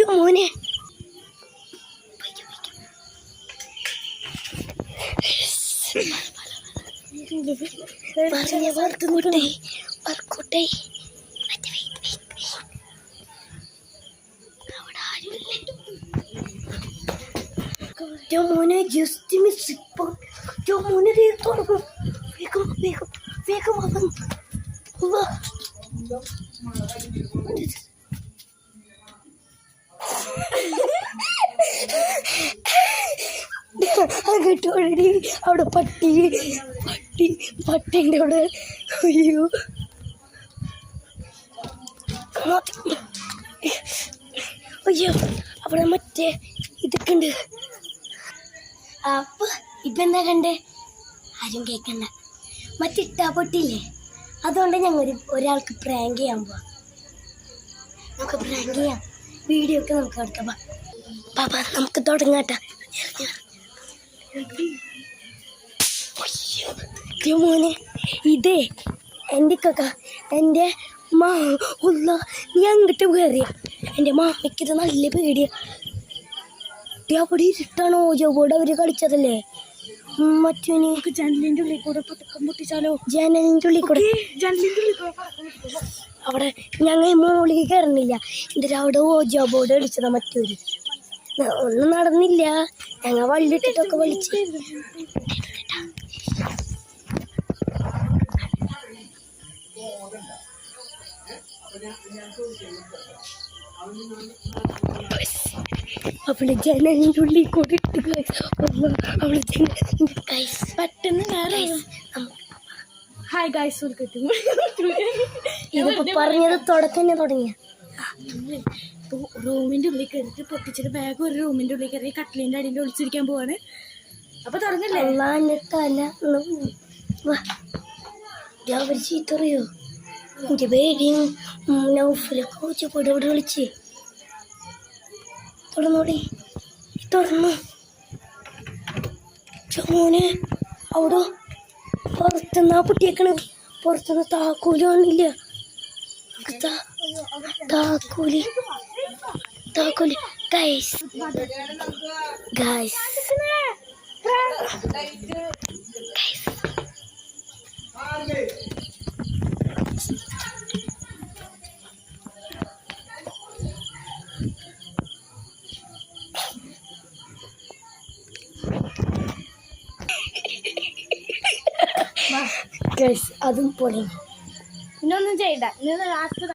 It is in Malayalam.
മോനെ വർക്കോട്ടെ മോനെ ജസ്റ്റ് മിസ് ഇപ്പൊ മോനെ തുറക്കും വേഗം വേഗം വേഗം അവൻ അങ്ങോട്ടോടി അവിടെ പട്ടിൻ്റെ അവിടെ അയ്യോ അയ്യോ അവിടെ മറ്റേ ഇതൊക്കെ ഉണ്ട്. അപ്പൊ ഇപ്പൊ എന്താ കണ്ടേ? ആരും കേൾക്കണ്ട. മറ്റിട്ടാ പൊട്ടിയില്ലേ, അതുകൊണ്ട് ഞങ്ങൾ ഒരാൾക്ക് പ്രാങ്ക് ചെയ്യാൻ പോവാം. നമുക്ക് പ്രാങ്ക് ചെയ്യാം. വീഡിയോ ഒക്കെ നമുക്ക് എടുക്കാം. പാപ്പ നമുക്ക് തുടങ്ങാട്ടാ. മോനെ ഇതേ എൻ്റെ ഉള്ള നീ അങ്ങോട്ട് കയറിയ എൻ്റെ മാമയ്ക്കിത് നല്ല പേടിയാ. അവിടെ ഇരുട്ടാണോ ജോബോട് അവർ കളിച്ചതല്ലേ. മറ്റേ ജനലിൻ്റെ ഉള്ളിൽ കൂടെ പതക്കം പൊട്ടിച്ചാലോ? ജനലിൻ്റെ ഉള്ളിൽ കൂടെ അവിടെ ഞങ്ങൾ മോളിൽ കയറുന്നില്ല. എൻ്റെ അവിടെ ഓജോ ബോർഡ് കളിച്ചതാ. മറ്റൊരു ഒന്നും നടന്നില്ല. ഞങ്ങൾ വള്ളിട്ടിട്ടൊക്കെ വലിച്ച് അവള് ജനലിൻ്റെ ഉള്ളിൽ കൂടെ ഇട്ട് അവള് പെട്ടെന്ന് വേറെ ഹായ് ഗൈസ് ഇതിപ്പോ പറഞ്ഞത് തുടക്കം തുടങ്ങിയ റൂമിൻ്റെ ഉള്ളിൽ കയറിയിട്ട് പൊട്ടിച്ചിട്ട് ബാഗ് ഒരു റൂമിൻ്റെ ഉള്ളിൽ കയറി കട്ടിലിൻ്റെ അടിയിൽ ഒളിച്ചിരിക്കാൻ പോവാണ്. അപ്പൊ തുടങ്ങല്ലേ? അവർ ചീത്തറിയോ? എൻ്റെ പേടിയും നൗഫലൊക്കെ ഉച്ചപ്പോടെ ഇവിടെ വിളിച്ച് തുറന്നോടി തുറന്നു. മോനെ അവിടെ പുറത്തുനിന്നാ പൊട്ടിയേക്കണ്. പുറത്തുനിന്ന് താക്കോല് കാണില്ല. താക്കോല് ഗൈസ് അതും പൊളി. ഇന്നൊന്നും ചെയ്യണ്ട. ഇന്ന് ലാസ്റ്റ്